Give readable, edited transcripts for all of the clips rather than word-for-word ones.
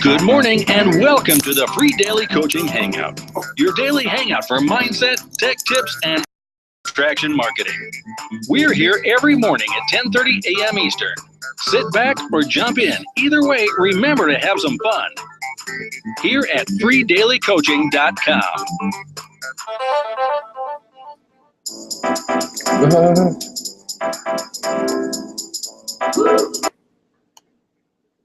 Good morning and welcome to the free daily coaching hangout. Your daily hangout for mindset, tech tips, and traction marketing. We're here every morning at 10:30 a.m. Eastern. Sit back or jump in. Either way, remember to have some fun. Here at freedailycoaching.com.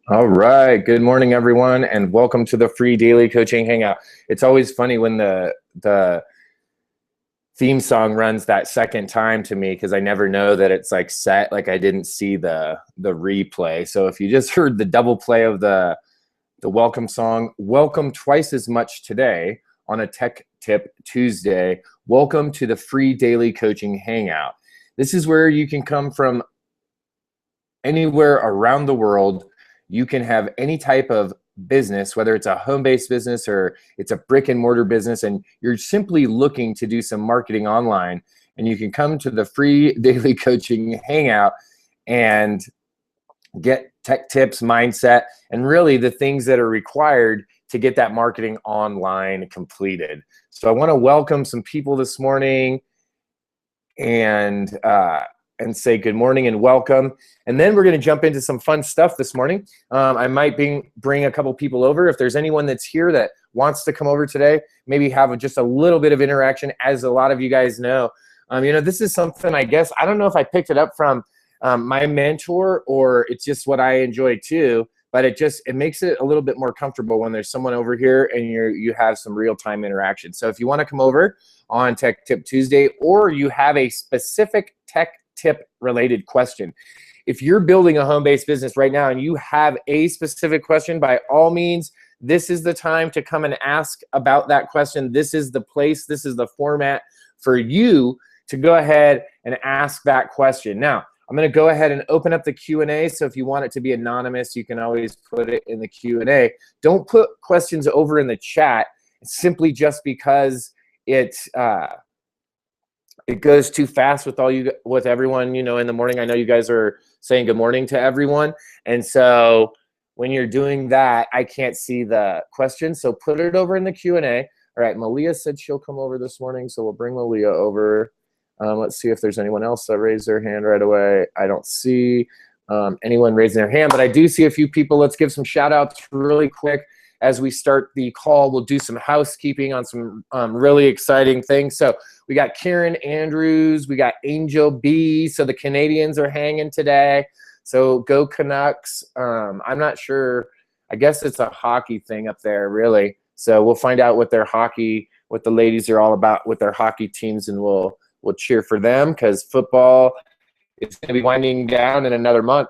All right. Good morning, everyone, and welcome to the free daily coaching hangout. It's always funny when the theme song runs that second time to me because I never know that it's like set, like I didn't see the replay. So if you just heard the double play of the welcome song, welcome twice as much today on a Tech Tip Tuesday. Welcome to the free daily coaching hangout. This is where you can come from anywhere around the world. You can have any type of business, whether it's a home-based business or it's a brick and mortar business, and you're simply looking to do some marketing online, and you can come to the free daily coaching hangout and get tech tips, mindset, and really the things that are required to get that marketing online completed. So I want to welcome some people this morning and say good morning and welcome. And then we're going to jump into some fun stuff this morning. I might bring a couple people over. If there's anyone that's here that wants to come over today, maybe have just a little bit of interaction. As a lot of you guys know, this is something, I guess, I don't know if I picked it up from my mentor or it's just what I enjoy too, but it makes it a little bit more comfortable when there's someone over here and you have some real-time interaction. So if you want to come over on Tech Tip Tuesday, or you have a specific tech tip related question. If you're building a home-based business right now and you have a specific question, by all means, this is the time to come and ask about that question. This is the place, this is the format for you to go ahead and ask that question. Now, I'm going to go ahead and open up the Q&A. So if you want it to be anonymous, you can always put it in the Q&A. Don't put questions over in the chat simply just because it goes too fast with everyone, in the morning. I know you guys are saying good morning to everyone. And so when you're doing that, I can't see the question. So put it over in the Q&A. All right, Malia said she'll come over this morning, so we'll bring Malia over. Let's see if there's anyone else that raised their hand right away. I don't see anyone raising their hand, but I do see a few people. Let's give some shout outs really quick. As we start the call, we'll do some housekeeping on some really exciting things. So we got Karen Andrews, we got Angel B. So the Canadians are hanging today. So go Canucks. I'm not sure. I guess it's a hockey thing up there, really. So we'll find out what the ladies are all about with their hockey teams, and we'll cheer for them because football is going to be winding down in another month.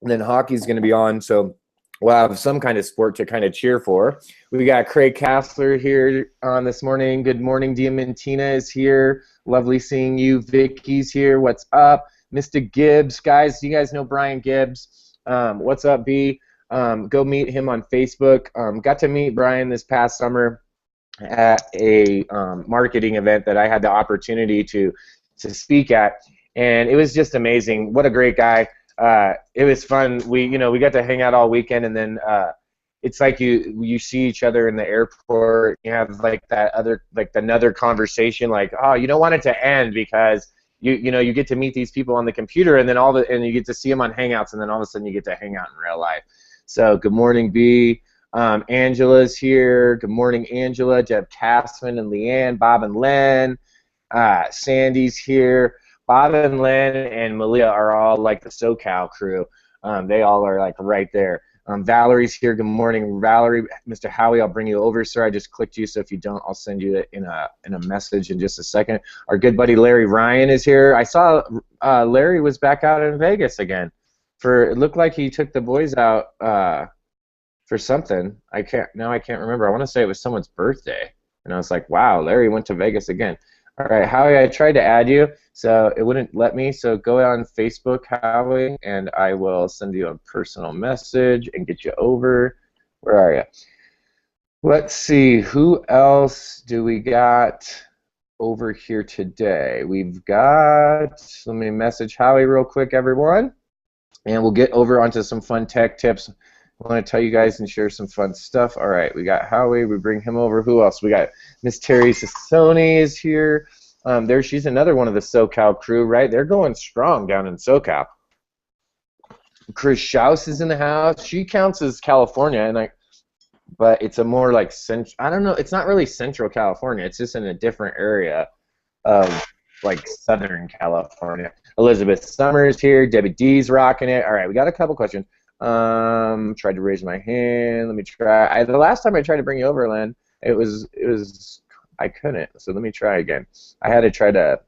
And then hockey's going to be on. So we'll have some kind of sport to kind of cheer for. We got Craig Kassler here on this morning. Good morning. Diamantina is here. Lovely seeing you. Vicky's here. What's up? Mr. Gibbs. Guys, you guys know Brian Gibbs. What's up, B? Go meet him on Facebook. Got to meet Brian this past summer at a marketing event that I had the opportunity to speak at. And it was just amazing. What a great guy. It was fun. We got to hang out all weekend, and then it's like you see each other in the airport. You have another conversation, like, oh, you don't want it to end because you get to meet these people on the computer, and then and you get to see them on Hangouts, and then all of a sudden you get to hang out in real life. So good morning, B. Angela's here. Good morning, Angela. Jeb Kassman and Leanne, Bob and Len. Sandy's here. Bob and Len and Malia are all like the SoCal crew. They all are like right there. Valerie's here. Good morning, Valerie. Mr. Howie, I'll bring you over, sir. I just clicked you, so if you don't, I'll send you it in a message in just a second. Our good buddy Larry Ryan is here. I saw Larry was back out in Vegas again. It looked like he took the boys out for something. I can't remember. I want to say it was someone's birthday, and I was like, wow, Larry went to Vegas again. All right, Howie, I tried to add you, so it wouldn't let me. So go on Facebook, Howie, and I will send you a personal message and get you over. Where are you? Let's see, who else do we got? over here today? We've got, let me message Howie real quick, everyone, and we'll get over onto some fun tech tips. I want to tell you guys and share some fun stuff. All right, we got Howie. We bring him over. Who else? We got Miss Terry Sassoni is here. She's another one of the SoCal crew, right? They're going strong down in SoCal. Chris Schaus is in the house. She counts as California, but it's a more like I don't know. It's not really Central California. It's just in a different area of like Southern California. Elizabeth Summers here. Debbie D's rocking it. All right, we got a couple questions. Tried to raise my hand. Let me try. The last time I tried to bring you over, Len, it was I couldn't. So let me try again. I had to try to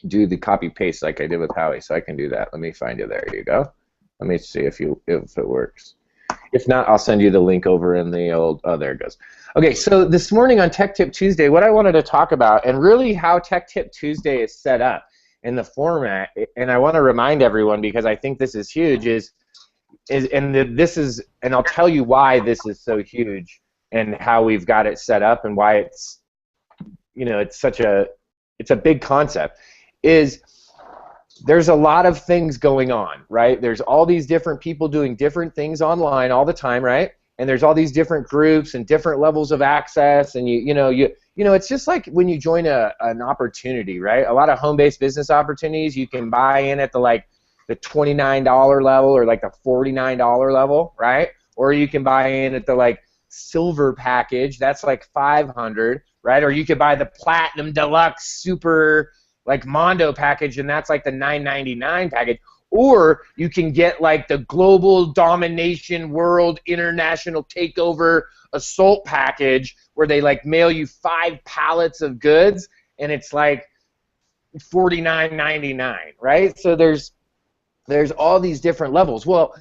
do the copy paste like I did with Howie, so I can do that. Let me find you. There you go. Let me see if it works. If not, I'll send you the link over in the old. Oh, there it goes. Okay, so this morning on Tech Tip Tuesday, what I wanted to talk about, and really how Tech Tip Tuesday is set up in the format, and I want to remind everyone because I think this is huge, and I'll tell you why this is so huge and how we've got it set up and why it's, it's a big concept. There's a lot of things going on, right? There's all these different people doing different things online all the time, right? And there's all these different groups and different levels of access, and it's just like when you join an opportunity, right? A lot of home-based business opportunities, you can buy in at the $29 level or like the $49 level, right? Or you can buy in at the silver package, that's like $500, right? Or you could buy the platinum deluxe super Mondo package, and that's like the $999 package. Or you can get the global domination world international takeover assault package where they mail you 5 pallets of goods and it's $49.99, right? So there's all these different levels. Well,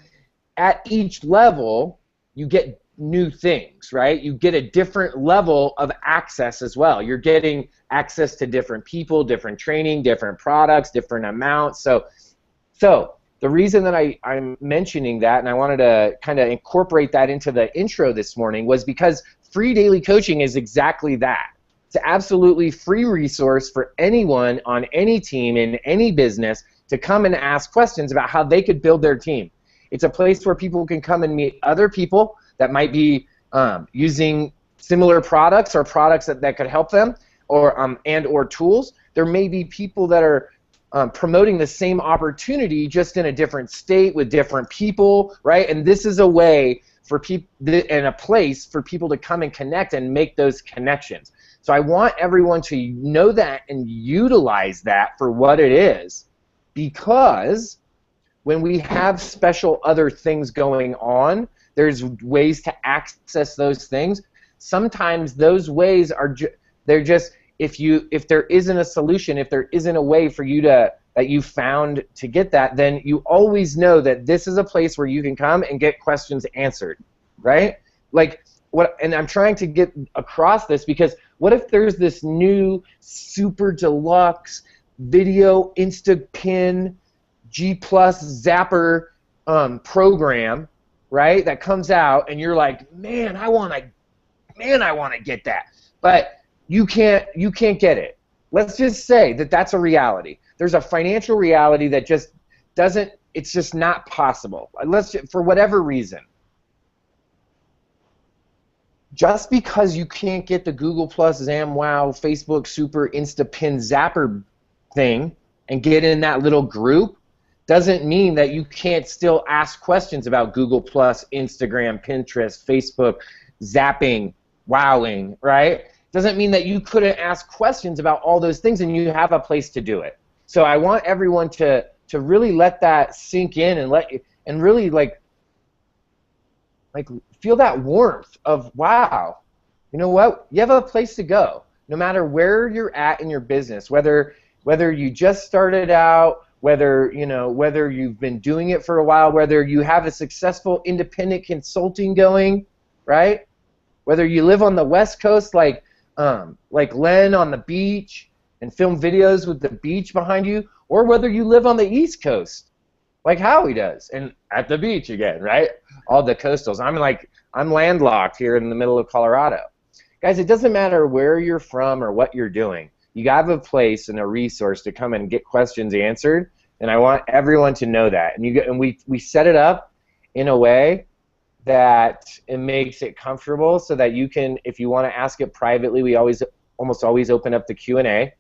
at each level you get new things, right? You get a different level of access as well. You're getting access to different people, different training, different products, different amounts. So the reason that I'm mentioning that, and I wanted to kind of incorporate that into the intro this morning, was because free daily coaching is exactly that. It's an absolutely free resource for anyone on any team in any business to come and ask questions about how they could build their team. It's a place where people can come and meet other people that might be using similar products or products that could help them, or tools. There may be people that are promoting the same opportunity just in a different state with different people, right? And this is a way for people and a place for people to come and connect and make those connections. So I want everyone to know that and utilize that for what it is, because when we have special other things going on, there's ways to access those things. Sometimes those ways are they're just, if there isn't a solution, if there isn't a way for you that you found to get that, then you always know that this is a place where you can come and get questions answered, right? And I'm trying to get across this because what if there's this new super deluxe video InstaPin G Plus Zapper program, right, that comes out, and you're like, man, I want to get that, but you can't get it. Let's just say that that's a reality. There's a financial reality that just doesn't. It's just not possible. For whatever reason. Just because you can't get the Google Plus, ZamWow, Facebook Super InstaPin Zapper thing and get in that little group doesn't mean that you can't still ask questions about Google Plus, Instagram, Pinterest, Facebook, zapping, wowing, right? Doesn't mean that you couldn't ask questions about all those things and you have a place to do it. So I want everyone to really let that sink in and really feel that warmth of, wow, you know what? You have a place to go. No matter where you're at in your business, whether you just started out, whether you've been doing it for a while, whether you have a successful independent consulting going, right? Whether you live on the West Coast like Len on the beach and film videos with the beach behind you, or whether you live on the East Coast like Howie does and at the beach again, right? All the coastals. I'm landlocked here in the middle of Colorado. Guys, it doesn't matter where you're from or what you're doing. you have a place and a resource to come and get questions answered, and I want everyone to know that. And we set it up in a way that it makes it comfortable so that you can, if you want to ask it privately, we almost always open up the Q&A,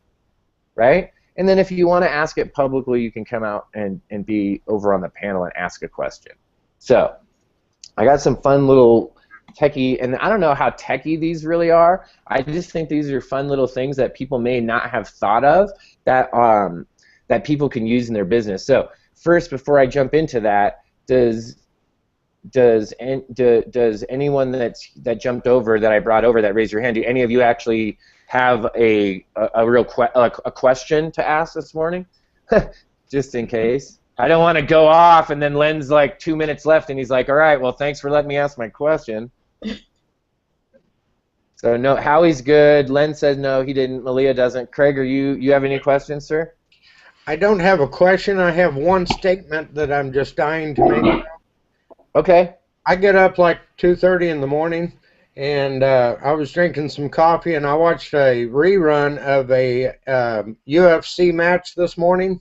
right? And then if you want to ask it publicly, you can come out and be over on the panel and ask a question. So I got some fun little techie, and I don't know how techie these really are. I just think these are fun little things that people may not have thought of that that people can use in their business. So first, before I jump into that, does anyone that jumped over, that I brought over, that raised your hand, do any of you actually have a real question to ask this morning? Just in case. I don't want to go off and then Len's like 2 minutes left and he's like, all right, well, thanks for letting me ask my question. So no, Howie's good. Len says no, he didn't. Malia doesn't. Craig, you have any questions, sir? I don't have a question. I have one statement that I'm just dying to make. Okay. I get up like 2:30 in the morning, and I was drinking some coffee, and I watched a rerun of a UFC match this morning,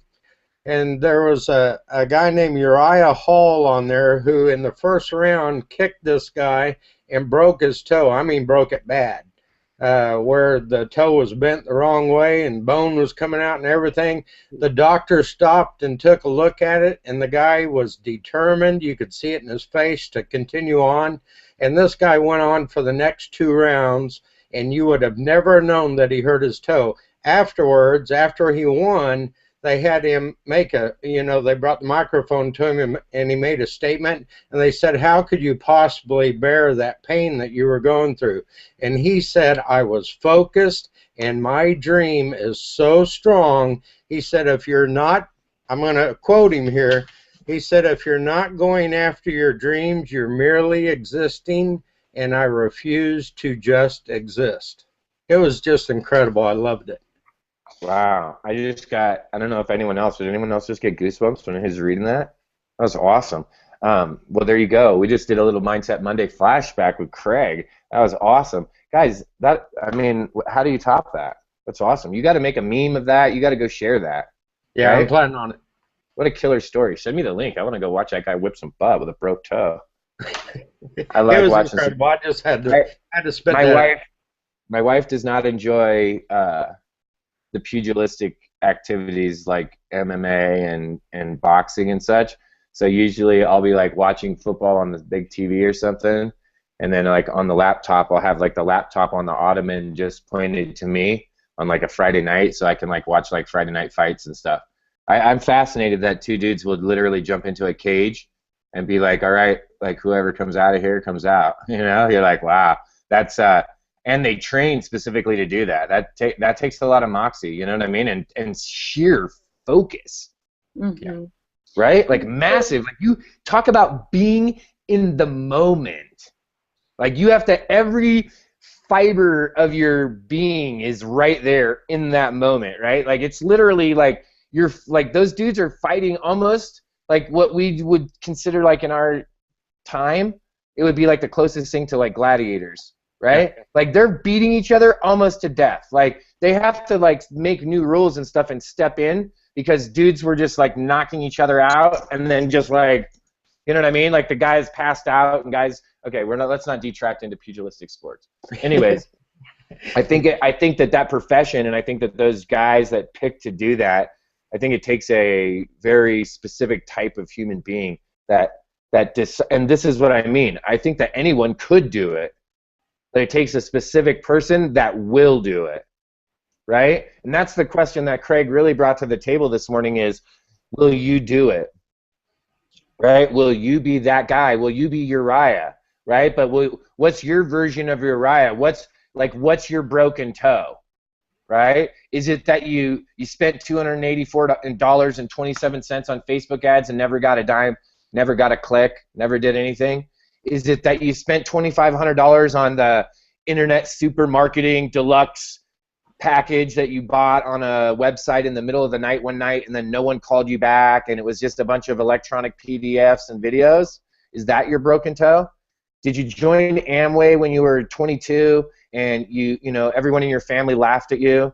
and there was a guy named Uriah Hall on there who in the first round kicked this guy and broke his toe. I mean, broke it bad, where the toe was bent the wrong way and bone was coming out and everything. The doctor stopped and took a look at it, and the guy was determined. You could see it in his face to continue on. And this guy went on for the next 2 rounds, and you would have never known that he hurt his toe. Afterwards, after he won, they had him make they brought the microphone to him and he made a statement, and they said, how could you possibly bear that pain that you were going through? And he said, I was focused and my dream is so strong. He said, if you're not, I'm going to quote him here, he said, if you're not going after your dreams, you're merely existing, and I refuse to just exist. It was just incredible. I loved it. Wow. I don't know if anyone else, did anyone else just get goosebumps when he was reading that? That was awesome. Well, there you go. We just did a little Mindset Monday flashback with Craig. That was awesome. Guys, how do you top that? That's awesome. You got to make a meme of that. You got to go share that. Yeah, right? I'm planning on it. What a killer story. Send me the link. I want to go watch that guy whip some butt with a broke toe. I like watching incredible. I just had to spit that. My wife does not enjoy the pugilistic activities like MMA and boxing and such. So usually I'll be like watching football on the big TV or something, and then like on the laptop I'll have like the laptop on the ottoman just pointed to me on like a Friday night, so I can like watch like Friday night fights and stuff. I'm fascinated that 2 dudes would literally jump into a cage and be like, all right, like whoever comes out of here comes out. You know, you're like, wow, that's and they train specifically to do that. That takes a lot of moxie, you know what I mean? And sheer focus. Mm-hmm. Right? Like massive. Like you talk about being in the moment. Like you have to, every fiber of your being is right there in that moment, right? Like it's literally like you're like those dudes are fighting almost like what we would consider like in our time, it would be like the closest thing to like gladiators. Right? Yeah. Like they're beating each other almost to death. Like they have to like make new rules and stuff and step in because dudes were just like knocking each other out and then just like, you know what I mean? Like the guys passed out and guys. Okay, let's not detract into pugilistic sports. Anyways, I think that profession, and I think that those guys that pick to do that, I think it takes a very specific type of human being and this is what I mean. I think that anyone could do it. But it takes a specific person that will do it, right? And that's the question that Craig really brought to the table this morning is, will you do it, right? Will you be that guy? Will you be Uriah, right? But what's your version of Uriah? What's your broken toe, right? Is it that you spent $284.27 on Facebook ads and never got a dime, never got a click, never did anything? Is it that you spent $2,500 on the internet super marketing deluxe package that you bought on a website in the middle of the night one night and then no one called you back and it was just a bunch of electronic PDFs and videos? Is that your broken toe? Did you join Amway when you were 22 and you know everyone in your family laughed at you?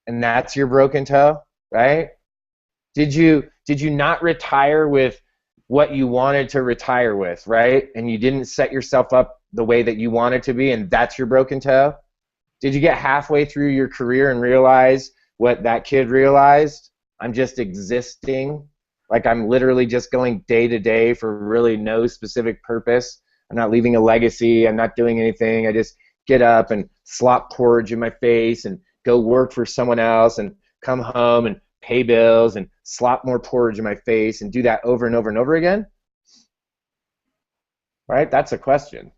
and that's your broken toe, right? Did you not retire with what you wanted to retire with, right? And you didn't set yourself up the way that you wanted to be, and that's your broken toe? Did you get halfway through your career and realize what that kid realized? I'm just existing. Like I'm literally just going day to day for really no specific purpose. I'm not leaving a legacy. I'm not doing anything. I just get up and slop porridge in my face and go work for someone else and come home and pay bills and slop more porridge in my face and do that over and over and over again? Right? That's a question.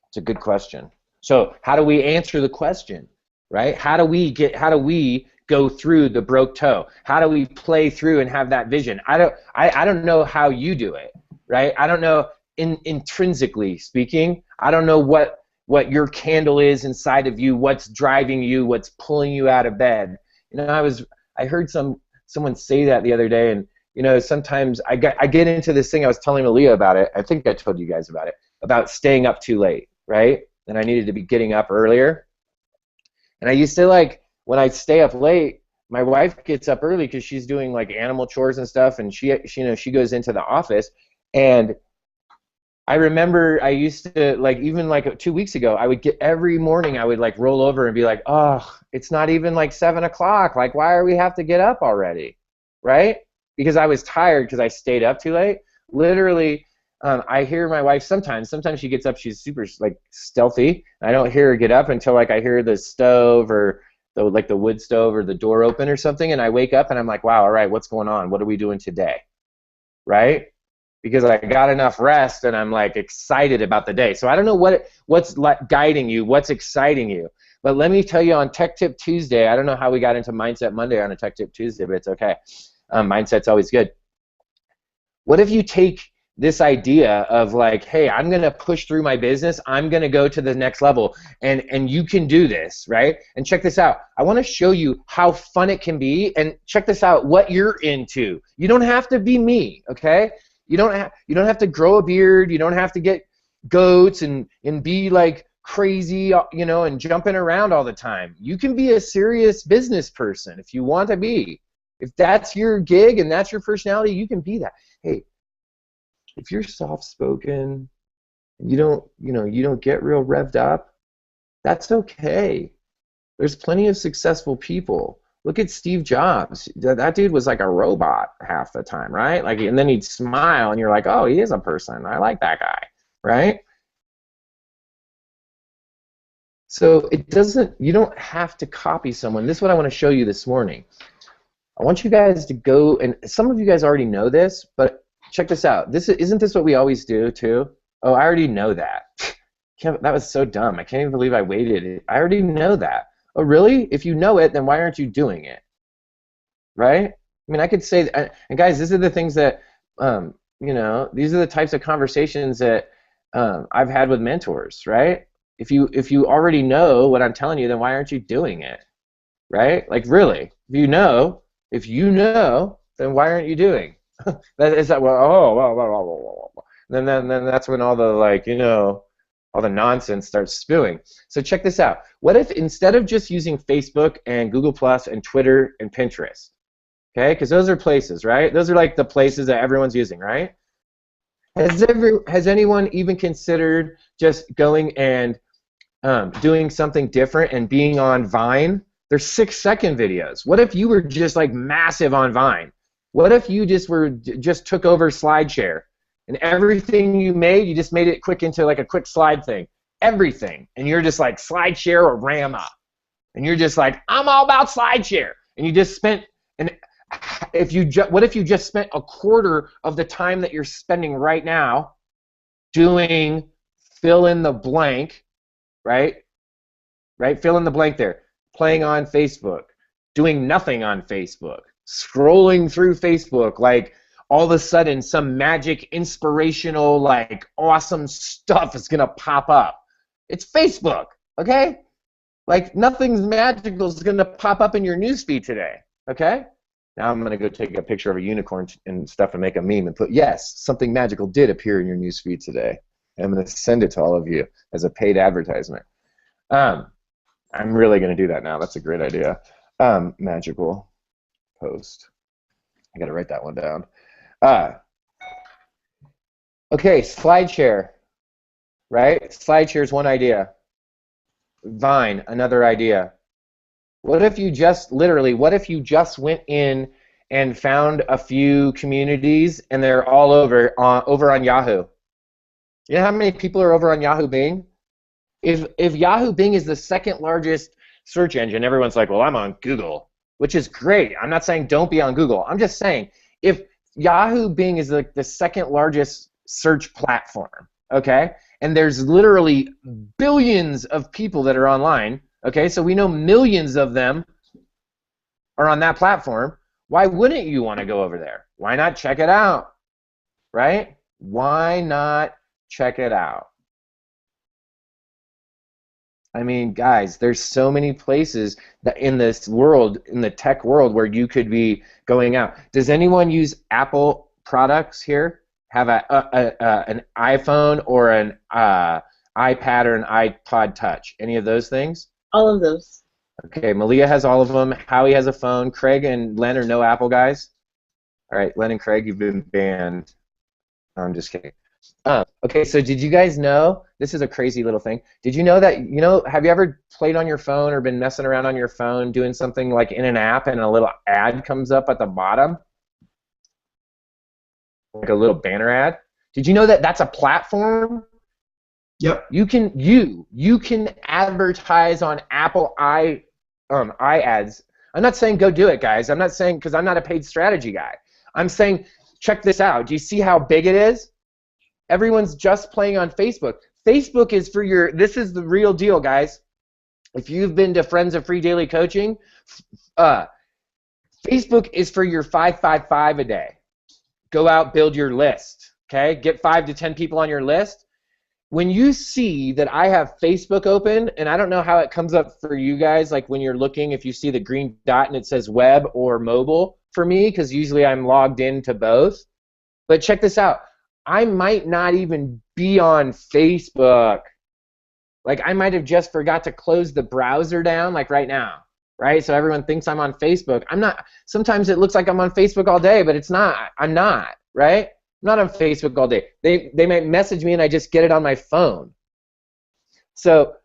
It's a good question. So how do we answer the question? Right? How do we go through the broke toe? How do we play through and have that vision? I don't know how you do it, right? I don't know intrinsically speaking. I don't know what your candle is inside of you, what's driving you, what's pulling you out of bed. You know, I heard someone say that the other day, and you know, sometimes I get into this thing. I was telling Malia about it. I think I told you guys about it, about staying up too late, right? And I needed to be getting up earlier. And I used to, like, when I stay up late, my wife gets up early because she's doing like animal chores and stuff, and she goes into the office. And I remember I used to, like, even like 2 weeks ago, I would get every morning, I would like roll over and be like, oh, it's not even like 7 o'clock. Like, why are we have to get up already? Right? Because I was tired because I stayed up too late. Literally, I hear my wife sometimes she gets up, she's super like stealthy. I don't hear her get up until like I hear the stove or the wood stove or the door open or something, and I wake up and I'm like, wow, all right, what's going on? What are we doing today? Right? Because I got enough rest and I'm like excited about the day. So I don't know what's guiding you, what's exciting you. But let me tell you, on Tech Tip Tuesday, I don't know how we got into Mindset Monday on a Tech Tip Tuesday, but it's okay. Mindset's always good. What if you take this idea of like, hey, I'm going to push through my business, I'm going to go to the next level, and you can do this, right? And check this out. I want to show you how fun it can be, and check this out, what you're into. You don't have to be me, okay? You don't have to grow a beard. You don't have to get goats and be like crazy, you know, and jumping around all the time. You can be a serious business person if you want to be. If that's your gig and that's your personality, you can be that. Hey, if you're soft-spoken, you don't get real revved up, that's okay. There's plenty of successful people. Look at Steve Jobs. That dude was like a robot half the time, right? Like, and then he'd smile, and you're like, oh, he is a person. I like that guy, right? So you don't have to copy someone. This is what I want to show you this morning. I want you guys to go, and some of you guys already know this, but check this out. Isn't this what we always do too? Oh, I already know that. That was so dumb. I can't even believe I waited. I already know that. Oh, really? If you know it, then why aren't you doing it? Right? I mean, I could say, and guys, these are the things that, you know, these are the types of conversations that I've had with mentors, right? If you already know what I'm telling you, then why aren't you doing it? Right? Like, really, if you know, then why aren't you doing? Then that's when all the, like, you know, all the nonsense starts spewing. So check this out. What if instead of just using Facebook and Google Plus and Twitter and Pinterest, okay, because those are places, right? Those are like the places that everyone's using, right? Has anyone even considered just going and doing something different and being on Vine? They're 6-second videos. What if you were just like massive on Vine? What if you just took over SlideShare? And everything you made, you just made it quick into like a quick slide thing. Everything. And you're just like SlideShare or Rama. And you're just like, I'm all about SlideShare. And you just spent, what if you just spent a quarter of the time that you're spending right now doing fill in the blank, right? Right? Fill in the blank there. Playing on Facebook. Doing nothing on Facebook. Scrolling through Facebook like, all of a sudden some magic, inspirational, like awesome stuff is going to pop up. It's Facebook, okay? Like nothing's magical is going to pop up in your newsfeed today, okay? Now I'm going to go take a picture of a unicorn and stuff and make a meme and put, yes, something magical did appear in your newsfeed today. And I'm going to send it to all of you as a paid advertisement. I'm really going to do that now. That's a great idea. Magical post. I got to write that one down. Okay, SlideShare, right? SlideShare is one idea. Vine, another idea. What if you just went in and found a few communities and they're all over on Yahoo? You know how many people are over on Yahoo Bing? If Yahoo Bing is the second largest search engine, everyone's like, well, I'm on Google, which is great. I'm not saying don't be on Google. I'm just saying if Yahoo Bing is like the second largest search platform, okay, and there's literally billions of people that are online, okay, so we know millions of them are on that platform, why wouldn't you want to go over there? Why not check it out, right? Why not check it out? I mean, guys, there's so many places that in this world, in the tech world, where you could be going out. Does anyone use Apple products here? Have an iPhone or an iPad or an iPod Touch? Any of those things? All of those. Okay, Malia has all of them. Howie has a phone. Craig and Len are no Apple guys. All right, Len and Craig, you've been banned. No, I'm just kidding. Okay, so did you guys know, this is a crazy little thing, did you know that, have you ever played on your phone or been messing around on your phone doing something like in an app and a little ad comes up at the bottom? Like a little banner ad? Did you know that that's a platform? Yep. You can advertise on Apple iAds. I'm not saying go do it, guys. I'm not saying, because I'm not a paid strategy guy. I'm saying check this out. Do you see how big it is? Everyone's just playing on Facebook. Facebook is for your, this is the real deal, guys. If you've been to Friends of Free Daily Coaching, Facebook is for your 555 a day. Go out, build your list, okay? Get 5 to 10 people on your list. When you see that I have Facebook open, and I don't know how it comes up for you guys, like when you're looking, if you see the green dot and it says web or mobile for me, because usually I'm logged into both. But check this out. I might not even be on Facebook. Like I might have just forgot to close the browser down like right now, right? So everyone thinks I'm on Facebook. I'm not. Sometimes it looks like I'm on Facebook all day, but it's not. I'm not, right? I'm not on Facebook all day. They might message me and I just get it on my phone. So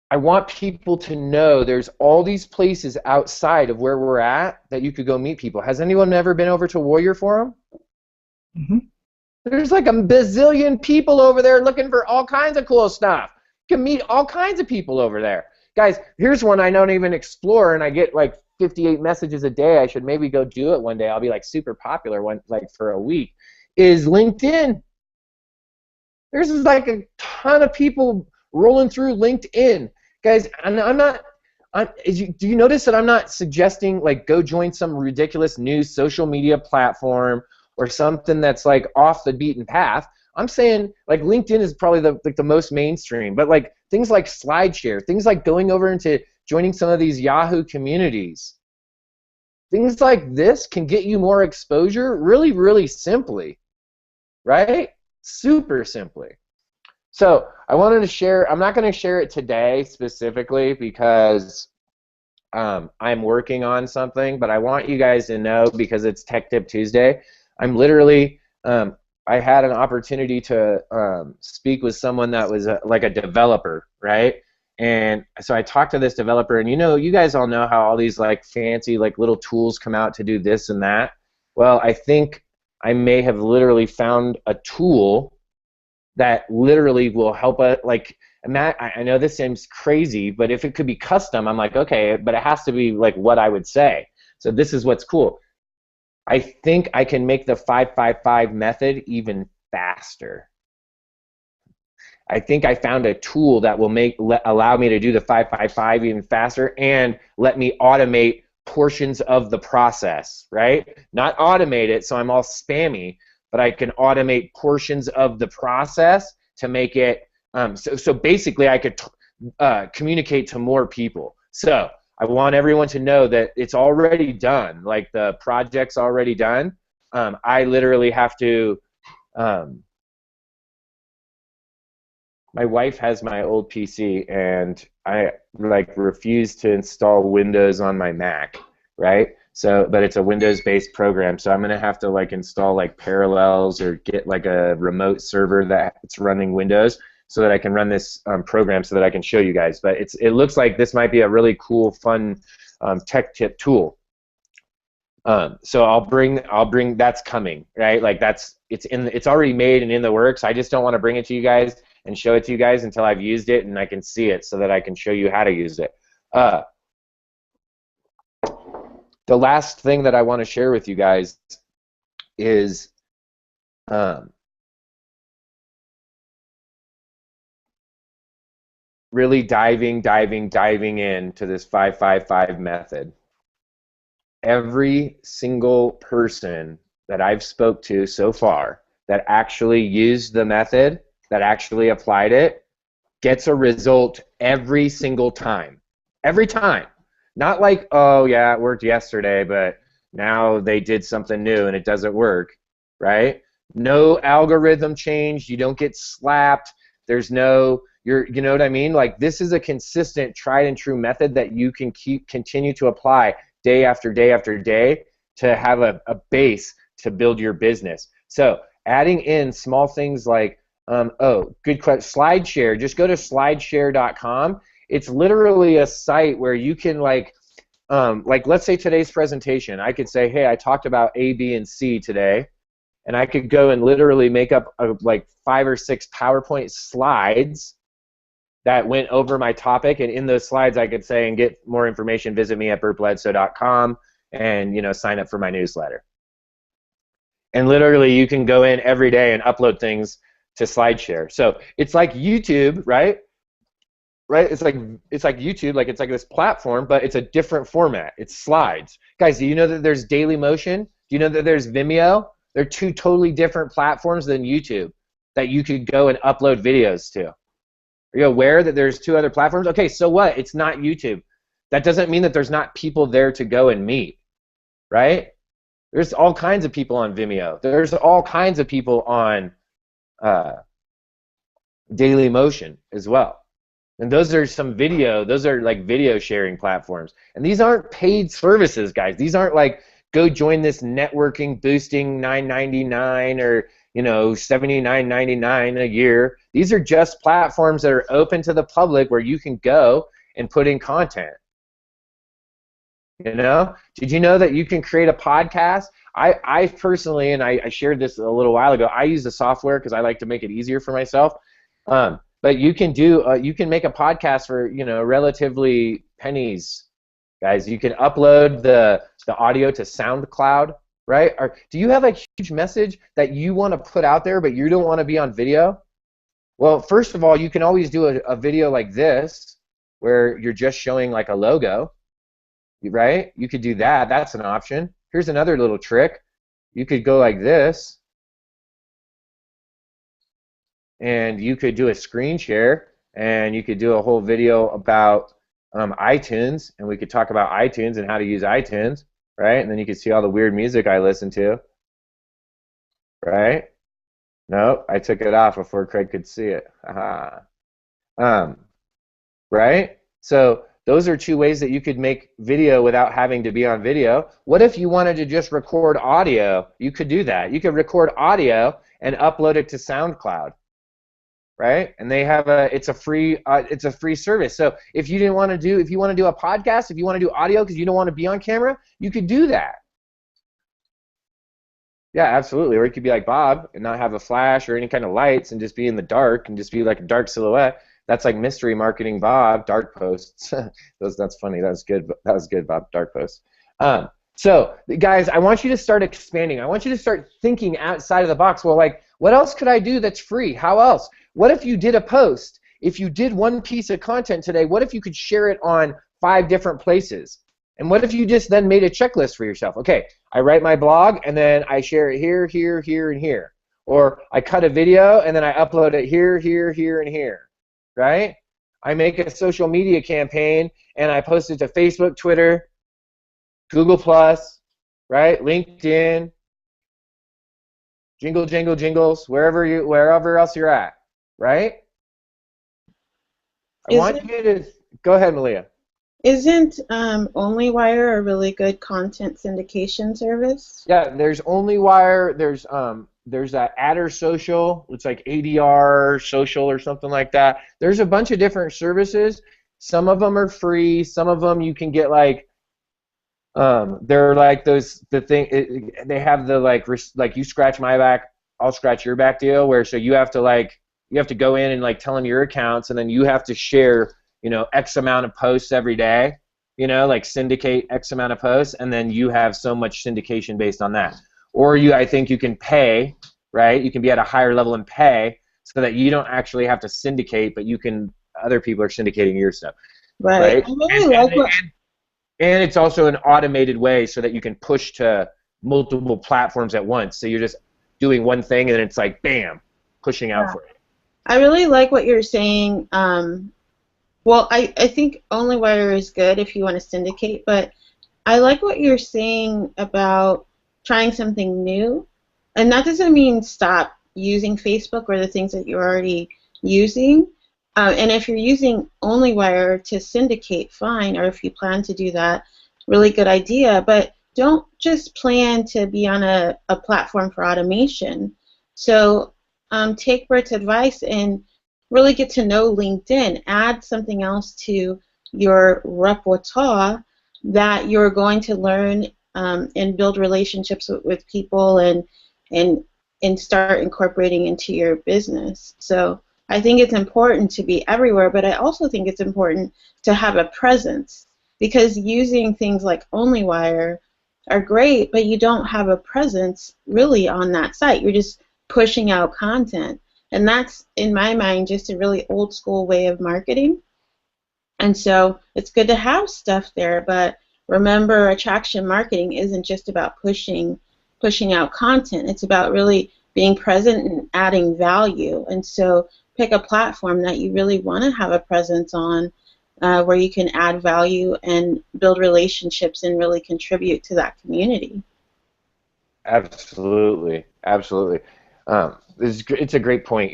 I want people to know there's all these places outside of where we're at that you could go meet people. Has anyone ever been over to Warrior Forum? Mm-hmm. There's like a bazillion people over there looking for all kinds of cool stuff. You can meet all kinds of people over there. Guys, here's one I don't even explore, and I get like 58 messages a day. I should maybe go do it one day. I'll be like super popular for a week. Is LinkedIn. There's like a ton of people rolling through LinkedIn. Guys, do you notice that I'm not suggesting like go join some ridiculous new social media platform or something that's like off the beaten path? I'm saying like LinkedIn is probably the most mainstream, but like things like SlideShare, things like going over into joining some of these Yahoo communities, things like this can get you more exposure really, really simply, right? Super simply. So I wanted to share, I'm not going to share it today specifically because I'm working on something, but I want you guys to know because it's Tech Tip Tuesday. I'm literally, I had an opportunity to speak with someone that was like a developer, right? And so I talked to this developer, and you guys all know how all these like fancy like little tools come out to do this and that. Well, I think I may have literally found a tool that literally will help us. Like, I know this seems crazy, but if it could be custom, I'm like, okay, but it has to be like what I would say. So this is what's cool. I think I can make the 555 method even faster. I think I found a tool that will allow me to do the 555 even faster and let me automate portions of the process, right? Not automate it so I'm all spammy, but I can automate portions of the process to make it, so basically I could communicate to more people. So I want everyone to know that it's already done. Like the project's already done. I literally have to my wife has my old PC, and I like refuse to install Windows on my Mac, right? So, but it's a Windows-based program, so I'm gonna have to like install like Parallels or get like a remote server that's running Windows so that I can run this program so that I can show you guys. But it looks like this might be a really cool, fun tech tip tool. So I'll bring that's coming, right? Like it's already made and in the works. I just don't want to bring it to you guys and show it to you guys until I've used it and I can see it so that I can show you how to use it. The last thing that I want to share with you guys is really diving into this 5-5-5 method. Every single person that I've spoke to so far that actually used the method, that actually applied it, gets a result every single time. Every time. Not like, oh yeah, it worked yesterday, but now they did something new and it doesn't work, right? No algorithm change, you don't get slapped, there's no, you know what I mean? Like, this is a consistent, tried and true method that you can continue to apply day after day after day to have a base to build your business. So adding in small things like, oh, good question, SlideShare. Just go to slideshare.com. It's literally a site where you can like let's say today's presentation, I could say, hey, I talked about A, B, and C today, and I could go and literally make up like 5 or 6 PowerPoint slides that went over my topic, and in those slides I could say, and get more information, visit me at burtbledsoe.com and, you know, sign up for my newsletter. And literally you can go in every day and upload things to SlideShare. So it's like YouTube, right? Right? It's like YouTube, like it's like this platform, but it's a different format. It's slides. Guys, do you know that there's Dailymotion? Do you know that there's Vimeo? They're 2 totally different platforms than YouTube that you could go and upload videos to. Are you aware that there's 2 other platforms? Okay, so what? It's not YouTube. That doesn't mean that there's not people there to go and meet, right? There's all kinds of people on Vimeo. There's all kinds of people on Dailymotion as well. And those are those are like video sharing platforms. And these aren't paid services, guys. These aren't like, go join this networking boosting $9.99 or, you know, $79.99 a year. These are just platforms that are open to the public where you can go and put in content. You know? Did you know that you can create a podcast? I personally, and I shared this a little while ago, I use the software because I like to make it easier for myself. But you can you can make a podcast for, you know, relatively pennies, guys. You can upload the audio to SoundCloud, right? Or do you have a huge message that you want to put out there, but you don't want to be on video? Well, first of all, you can always do a video like this, where you're just showing like a logo, right? You could do that. That's an option. Here's another little trick. You could go like this, and you could do a screen share, and you could do a whole video about iTunes, and we could talk about iTunes and how to use iTunes, right? And then you could see all the weird music I listen to, right? No, I took it off before Craig could see it. Right? So those are 2 ways that you could make video without having to be on video. What if you wanted to just record audio? You could do that. You could record audio and upload it to SoundCloud, right? And they have it's a free service. So if you want to do a podcast, if you want to do audio because you don't want to be on camera, you could do that. Yeah, absolutely. Or you could be like Bob and not have a flash or any kind of lights and just be in the dark and just be like a dark silhouette. That's like mystery marketing Bob, dark posts. That's funny. That was good. That was good, Bob, dark posts. So guys, I want you to start expanding. I want you to start thinking outside of the box. Well, like, what else could I do that's free? How else? What if you did a post? If you did one piece of content today, what if you could share it on 5 different places? And what if you just then made a checklist for yourself? Okay, I write my blog, and then I share it here, here, here, and here. Or I cut a video, and then I upload it here, here, here, and here. Right? I make a social media campaign, and I post it to Facebook, Twitter, Google+, right? LinkedIn, Jingles, wherever else you're at, right? I want you to go ahead, Malia. Isn't OnlyWire a really good content syndication service? Yeah, there's OnlyWire. There's that Adder Social. It's like ADR Social or something like that. There's a bunch of different services. Some of them are free. Some of them you can get like. They're like they have the like you scratch my back, I'll scratch your back deal, where so you have to go in and like tell them your accounts, and then you have to share, X amount of posts every day, like syndicate X amount of posts, and then you have so much syndication based on that. Or I think you can pay, right? You can be at a higher level and pay so that you don't actually have to syndicate, but other people are syndicating your stuff. Right. I really and it's also an automated way so that you can push to multiple platforms at once. So you're just doing one thing and then it's like, bam, pushing out for it. I really like what you're saying. Well, I think OnlyWire is good if you want to syndicate, but I like what you're saying about trying something new. And that doesn't mean stop using Facebook or the things that you're already using. And if you're using OnlyWire to syndicate, fine, or if you plan to do that, really good idea. But don't just plan to be on a platform for automation. So take Bert's advice and really get to know LinkedIn. Add something else to your repertoire that you're going to learn and build relationships with people and start incorporating into your business. So I think it's important to be everywhere, but I also think it's important to have a presence, because using things like OnlyWire are great, but you don't have a presence really on that site. You're just pushing out content. And that's, in my mind, just a really old school way of marketing. And so it's good to have stuff there, but remember, attraction marketing isn't just about pushing out content. It's about really being present and adding value. And so pick a platform that you really want to have a presence on, where you can add value and build relationships and really contribute to that community. Absolutely, absolutely. It's a great point.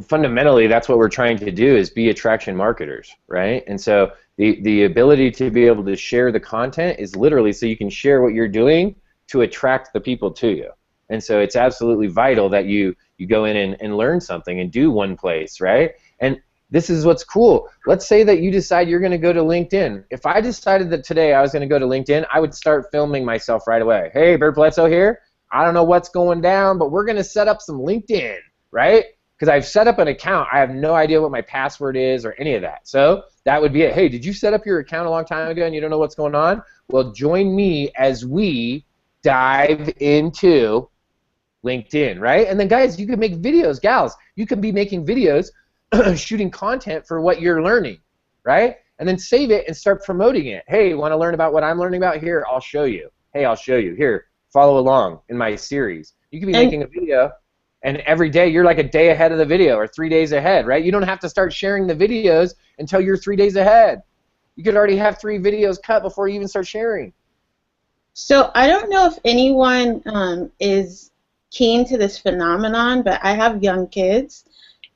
Fundamentally, that's what we're trying to do, is be attraction marketers, right? And so the ability to be able to share the content is literally so you can share what you're doing to attract the people to you. And so it's absolutely vital that you go in and learn something and do one place, right? And this is what's cool. Let's say that you decide you're going to go to LinkedIn. If I decided that today I was going to go to LinkedIn, I would start filming myself right away. Hey, Bert Bledsoe here. I don't know what's going down, but we're going to set up some LinkedIn, right? Because I've set up an account. I have no idea what my password is or any of that. So that would be it. Hey, did you set up your account a long time ago and you don't know what's going on? Well, join me as we dive into LinkedIn, right? And then, guys, you can make videos. Gals, you can be making videos, shooting content for what you're learning, right? And then save it and start promoting it. Hey, you want to learn about what I'm learning about? Here, I'll show you. Hey, I'll show you. Here, follow along in my series. You can be making a video, and every day you're like a day ahead of the video or 3 days ahead, right? You don't have to start sharing the videos until you're 3 days ahead. You could already have 3 videos cut before you even start sharing. So I don't know if anyone is keen to this phenomenon, but I have young kids,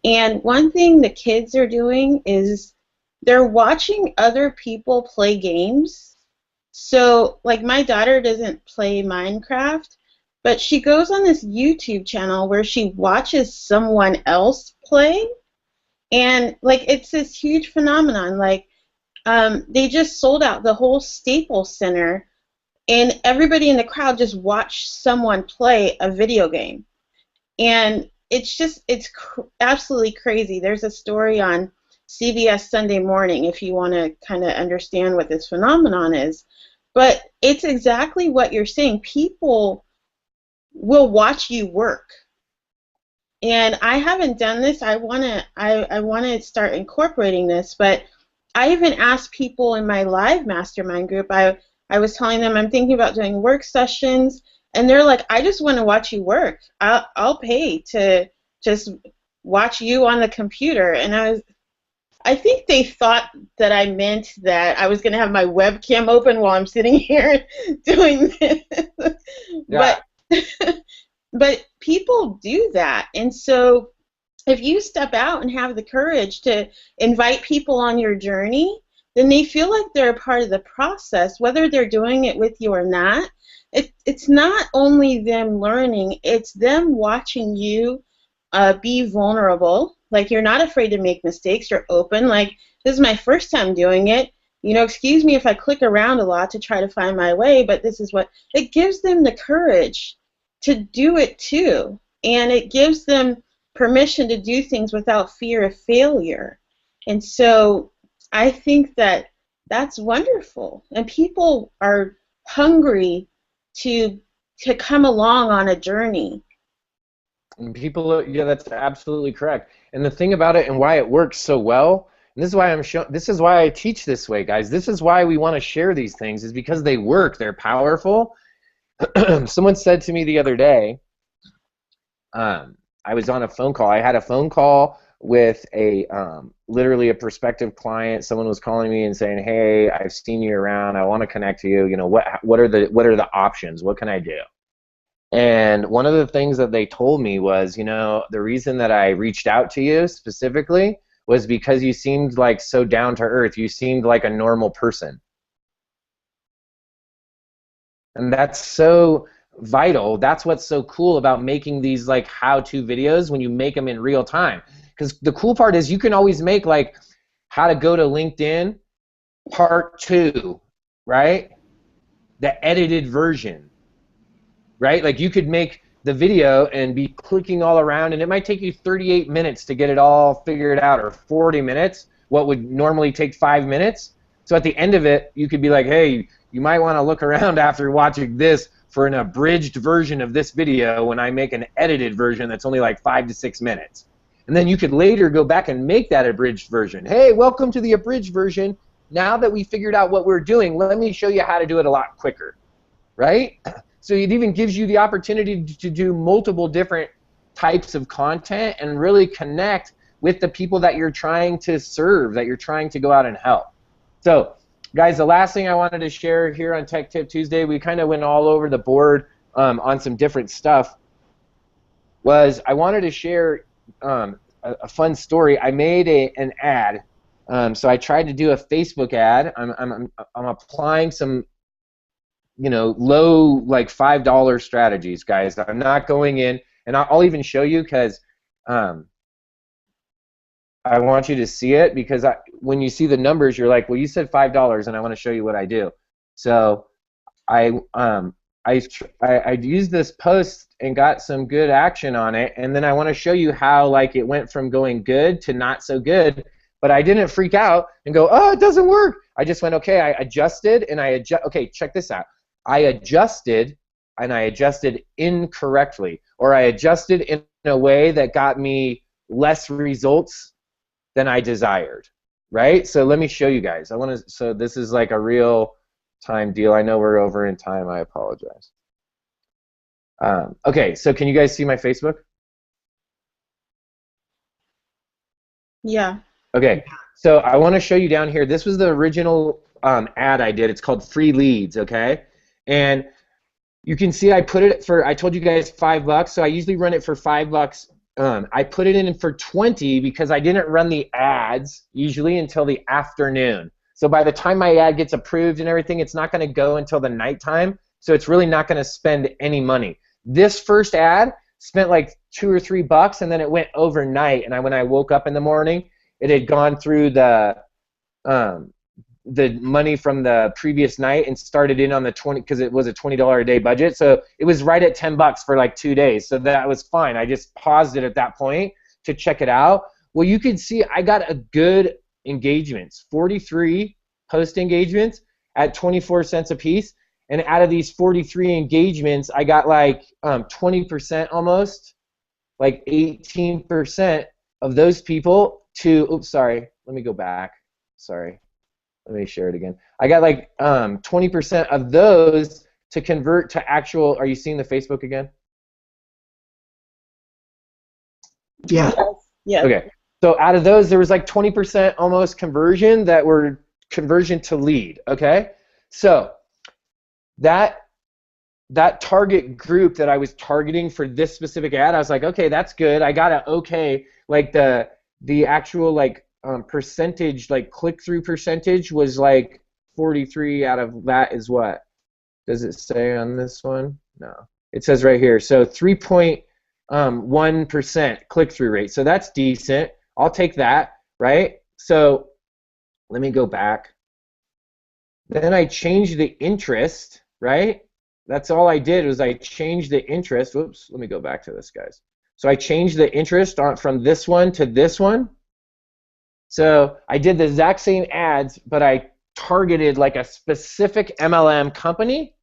and one thing the kids are doing is they're watching other people play games. So, like, my daughter doesn't play Minecraft, but she goes on this YouTube channel where she watches someone else play, and, like, it's this huge phenomenon. Like, they just sold out the whole Staples Center, and everybody in the crowd just watched someone play a video game. And it's absolutely crazy. There's a story on CBS Sunday Morning if you want to kind of understand what this phenomenon is. But it's exactly what you're saying. People will watch you work. And I haven't done this. I want to start incorporating this, but I even asked people in my live mastermind group, I was telling them I'm thinking about doing work sessions, and they're like, I just want to watch you work. I'll pay to just watch you on the computer. And I think they thought that I meant that I was going to have my webcam open while I'm sitting here doing this. Yeah. But people do that. And so if you step out and have the courage to invite people on your journey, then they feel like they're a part of the process, whether they're doing it with you or not. It's not only them learning, it's them watching you be vulnerable. Like, you're not afraid to make mistakes. You're open. Like, this is my first time doing it. You know, excuse me if I click around a lot to try to find my way, but this is what it gives them the courage to do it too. And it gives them permission to do things without fear of failure. And so I think that that's wonderful. And people are hungry to come along on a journey. And people, yeah, that's absolutely correct. And the thing about it and why it works so well, and this is why this is why I teach this way, guys. This is why we want to share these things, is because they work. They're powerful. Someone said to me the other day, I was on a phone call. I had a phone call with a literally a prospective client. Someone was calling me and saying, "Hey, I've seen you around. I want to connect to you. You know, what are the options? What can I do?" And one of the things that they told me was, you know, the reason that I reached out to you specifically was because you seemed like so down to earth. You seemed like a normal person. And that's so vital. That's what's so cool about making these like how-to videos when you make them in real time. Because the cool part is you can always make like how to go to LinkedIn part 2, right? The edited version, right? Like you could make the video and be clicking all around, and it might take you 38 minutes to get it all figured out, or 40 minutes, what would normally take 5 minutes. So at the end of it, you could be like, hey, you might want to look around after watching this for an abridged version of this video when I make an edited version that's only like 5 to 6 minutes. And then you could later go back and make that abridged version. Hey, welcome to the abridged version. Now that we figured out what we're doing, let me show you how to do it a lot quicker, right? So it even gives you the opportunity to do multiple different types of content and really connect with the people that you're trying to serve, that you're trying to go out and help. So, guys, the last thing I wanted to share here on Tech Tip Tuesday, we kind of went all over the board on some different stuff, was I wanted to share a fun story. I made an ad. So I tried to do a Facebook ad. I'm applying some, you know, low, like $5 strategies, guys. I'm not going in, and I'll even show you because I want you to see it, because when you see the numbers, you're like, well, you said $5, and I want to show you what I do. So I used this post and got some good action on it, and then I want to show you how like it went from going good to not so good. But I didn't freak out and go, oh, it doesn't work. I just went, okay, I adjusted, and okay, check this out. I adjusted, and I adjusted incorrectly, or I adjusted in a way that got me less results than I desired, right? So let me show you guys. So this is like a real time deal. I know we're over in time. I apologize. Okay, so can you guys see my Facebook? Yeah. Okay, so I want to show you down here. This was the original ad I did. It's called Free Leads, okay? And you can see I put it for, I told you guys $5, so I usually run it for $5. I put it in for 20 because I didn't run the ads usually until the afternoon. So by the time my ad gets approved and everything, it's not going to go until the nighttime, so it's really not going to spend any money. This first ad spent like $2 or $3, and then it went overnight, and when I woke up in the morning, it had gone through the money from the previous night and started in on the 20, because it was a $20 a day budget. So it was right at $10 for like 2 days. So that was fine. I just paused it at that point to check it out. Well, you can see I got a good engagements, 43 post engagements at 24 cents a piece. And out of these 43 engagements, I got like 20% almost, like 18% of those people to, oops, sorry, let me go back. Sorry. Let me share it again. I got like 20% of those to convert to actual. Are you seeing the Facebook again? Yeah. Yeah. Okay. So out of those, there was like 20% almost conversion that were conversion to lead. Okay. So that that target group that I was targeting for this specific ad, I was like, okay, that's good. I got a okay, like the actual like percentage, like click-through percentage was like 43 out of that is what? Does it say on this one? No. It says right here. So 3.1% click-through rate. So that's decent. I'll take that, right? So let me go back. Then I changed the interest, right? That's all I did was I changed the interest. Whoops, let me go back to this, guys. So I changed the interest from this one to this one. So I did the exact same ads, but I targeted like a specific MLM company,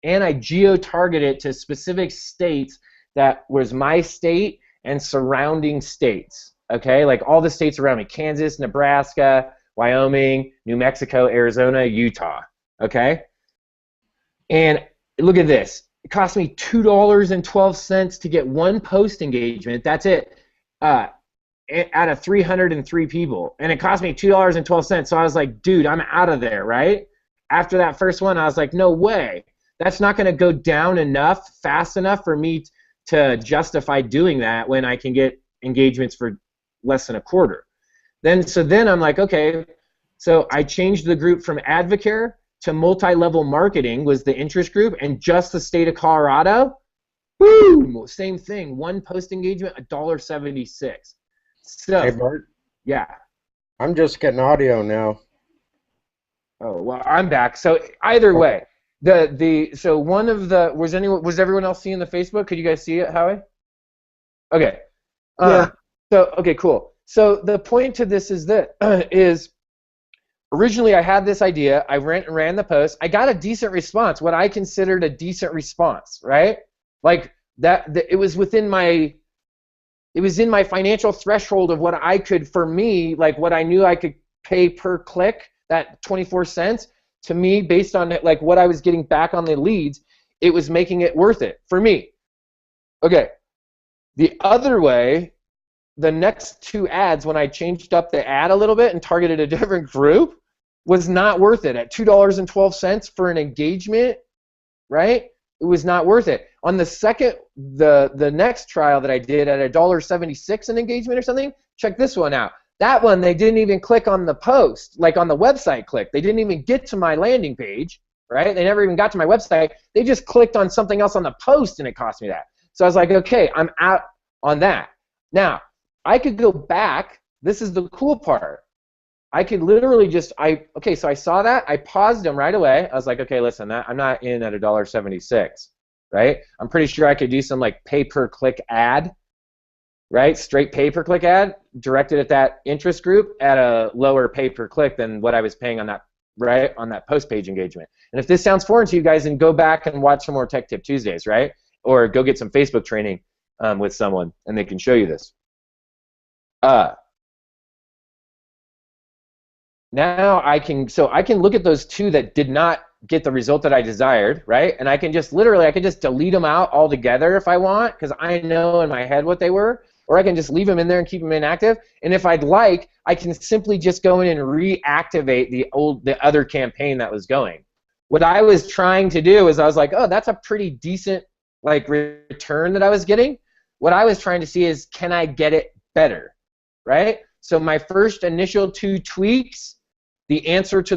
and I geo-targeted to specific states that was my state and surrounding states, okay? Like all the states around me, Kansas, Nebraska, Wyoming, New Mexico, Arizona, Utah, okay? And look at this. It cost me $2.12 to get one post engagement. That's it. Out of 303 people. And it cost me $2.12. So I was like, dude, I'm out of there, right? After that first one, I was like, no way. That's not going to go down enough, fast enough for me to justify doing that when I can get engagements for less than a quarter. Then I'm like, okay. So I changed the group from Advocare to multi-level marketing was the interest group, and just the state of Colorado, boom, same thing. One post engagement, $1.76. So, Hey, Bart. yeah. I'm just getting audio now. Oh well, I'm back. So either way, so one of the was everyone else seeing the Facebook? Could you guys see it, Howie? Okay. Yeah. So okay, cool. So the point to this is that originally I had this idea. I ran the post. I got a decent response. What I considered a decent response, right? Like it was within my. It was in my financial threshold of what I could, for me, like what I knew I could pay per click, that 24 cents, to me, based on like what I was getting back on the leads, it was making it worth it for me. Okay. The other way, the next two ads, when I changed up the ad a little bit and targeted a different group, was not worth it. At $2.12 for an engagement, right? It was not worth it. On the second, the next trial that I did at $1.76 an engagement or something, check this one out. That one, they didn't even click on the post, like on the website click. They didn't even get to my landing page, right? They never even got to my website. They just clicked on something else on the post, and it cost me that. So I was like, okay, I'm out on that. Now, I could go back. This is the cool part. I could literally just, okay, so I saw that. I paused them right away. I was like, okay, listen, I'm not in at $1.76, right? I'm pretty sure I could do some like pay-per-click ad, right? Straight pay-per-click ad directed at that interest group at a lower pay-per-click than what I was paying on that, right, on that post-page engagement. And if this sounds foreign to you guys, then go back and watch some more Tech Tip Tuesdays, right? Or go get some Facebook training with someone, and they can show you this. Now I can look at those two that did not get the result that I desired, right? And I can just delete them out altogether if I want, because I know in my head what they were, or I can just leave them in there and keep them inactive. And if I'd like, I can simply just go in and reactivate the other campaign that was going. What I was trying to do is I was like, oh, that's a pretty decent like return that I was getting. What I was trying to see is, can I get it better, right? So my first initial two tweaks, the answer to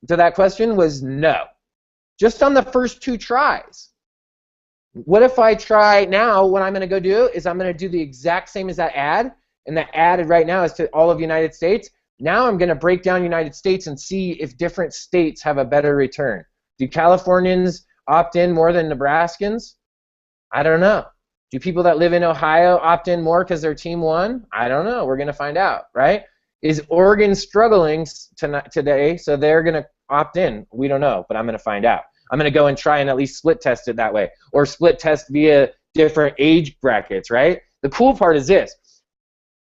that question was no. Just on the first two tries. What if I try now, what I'm going to go do is I'm going to do the exact same as that ad, and the ad right now is to all of United States. Now I'm going to break down United States and see if different states have a better return. Do Californians opt in more than Nebraskans? I don't know. Do people that live in Ohio opt in more because their team won? I don't know. We're going to find out, right? Is Oregon struggling today, so they're going to opt in? We don't know, but I'm going to find out. I'm going to go and try and at least split test it that way, or split test via different age brackets, right? The cool part is this.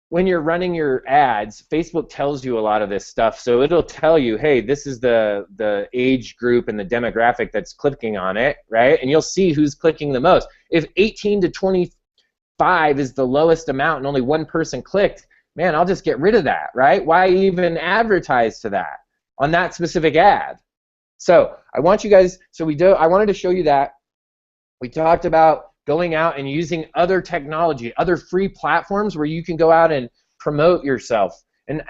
When you're running your ads, Facebook tells you a lot of this stuff, so it'll tell you, hey, this is the age group and the demographic that's clicking on it, right? And you'll see who's clicking the most. If 18 to 25 is the lowest amount and only one person clicked, man, I'll just get rid of that, right? Why even advertise to that on that specific ad? So I want you guys, I wanted to show you that. We talked about going out and using other technology, other free platforms where you can go out and promote yourself, and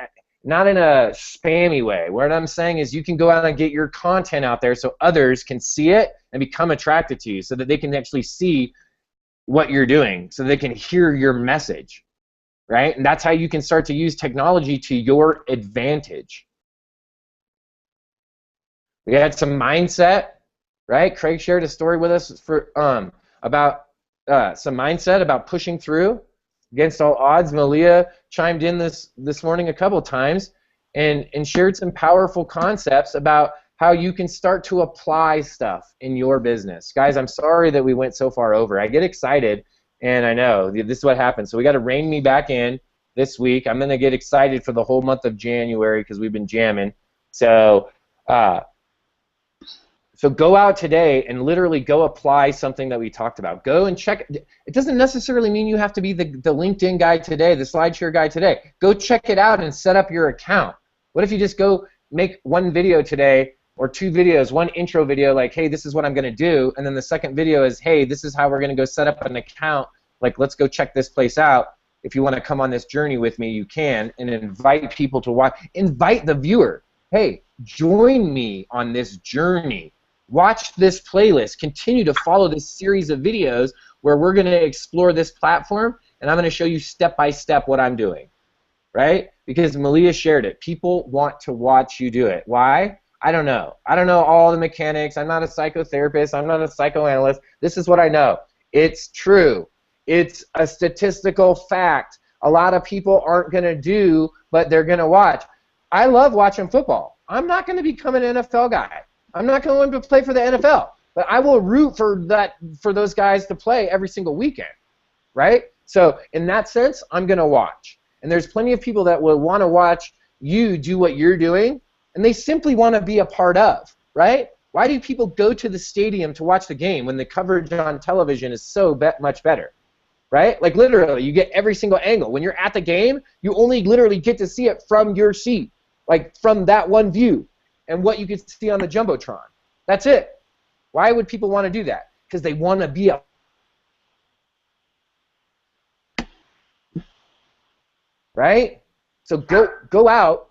not in a spammy way. What I'm saying is you can go out and get your content out there so others can see it and become attracted to you, so that they can actually see what you're doing, so they can hear your message, right? And that's how you can start to use technology to your advantage. We had some mindset, right? Craig shared a story with us for about some mindset about pushing through against all odds. Malia chimed in this morning a couple times and shared some powerful concepts about how you can start to apply stuff in your business. Guys, I'm sorry that we went so far over. I get excited, and I know this is what happens. So we got to rein me back in this week. I'm going to get excited for the whole month of January because we've been jamming. So go out today and literally go apply something that we talked about. Go and check. It doesn't necessarily mean you have to be the LinkedIn guy today, the SlideShare guy today. Go check it out and set up your account. What if you just go make one video today or two videos, one intro video like, hey, this is what I'm going to do, and then the second video is, hey, this is how we're going to go set up an account. Like, let's go check this place out. If you want to come on this journey with me, you can, and invite people to watch. Invite the viewer. Hey, join me on this journey. Watch this playlist. Continue to follow this series of videos where we're going to explore this platform, and I'm going to show you step by step what I'm doing, right? Because Malia shared it. People want to watch you do it. Why? I don't know. I don't know all the mechanics. I'm not a psychotherapist. I'm not a psychoanalyst. This is what I know. It's true. It's a statistical fact. A lot of people aren't going to do, but they're going to watch. I love watching football. I'm not going to become an NFL guy. I'm not going to play for the NFL, but I will root for those guys to play every single weekend, right? So in that sense, I'm going to watch. And there's plenty of people that will want to watch you do what you're doing, and they simply want to be a part of, right? Why do people go to the stadium to watch the game when the coverage on television is so much better, right? Like literally, you get every single angle. When you're at the game, you only literally get to see it from your seat, like from that one view, and what you can see on the Jumbotron. That's it. Why would people want to do that? Because they want to be a right? So go out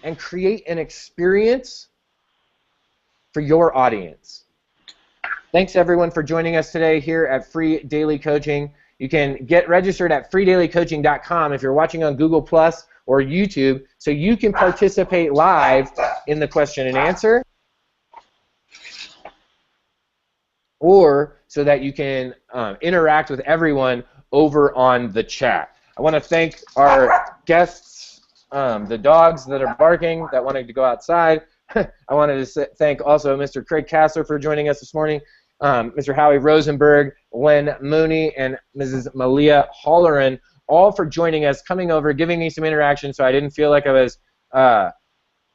and create an experience for your audience. Thanks everyone for joining us today here at Free Daily Coaching. You can get registered at freedailycoaching.com if you're watching on Google Plus or YouTube, so you can participate live in the question and answer, or so that you can interact with everyone over on the chat. I want to thank our guests, the dogs that are barking that wanted to go outside. I wanted to thank also Mr. Craig Kassler for joining us this morning, Mr. Howie Rosenberg, Len Mooney, and Mrs. Malia Holleran, all for joining us, coming over, giving me some interaction so I didn't feel like I was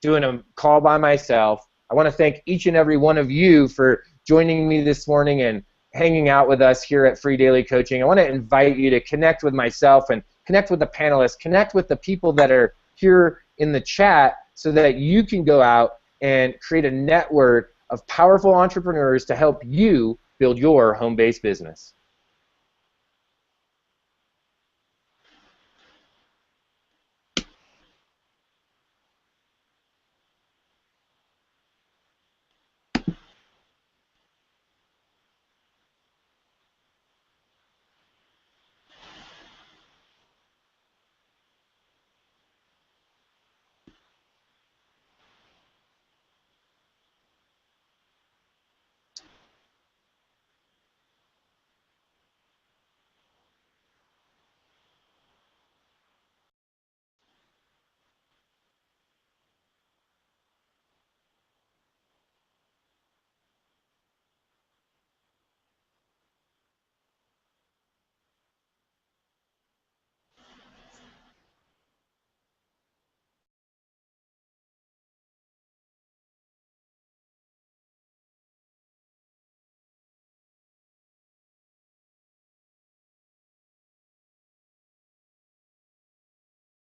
doing a call by myself. I want to thank each and every one of you for joining me this morning and hanging out with us here at Free Daily Coaching. I want to invite you to connect with myself and connect with the panelists, connect with the people that are here in the chat so that you can go out and create a network of powerful entrepreneurs to help you build your home-based business.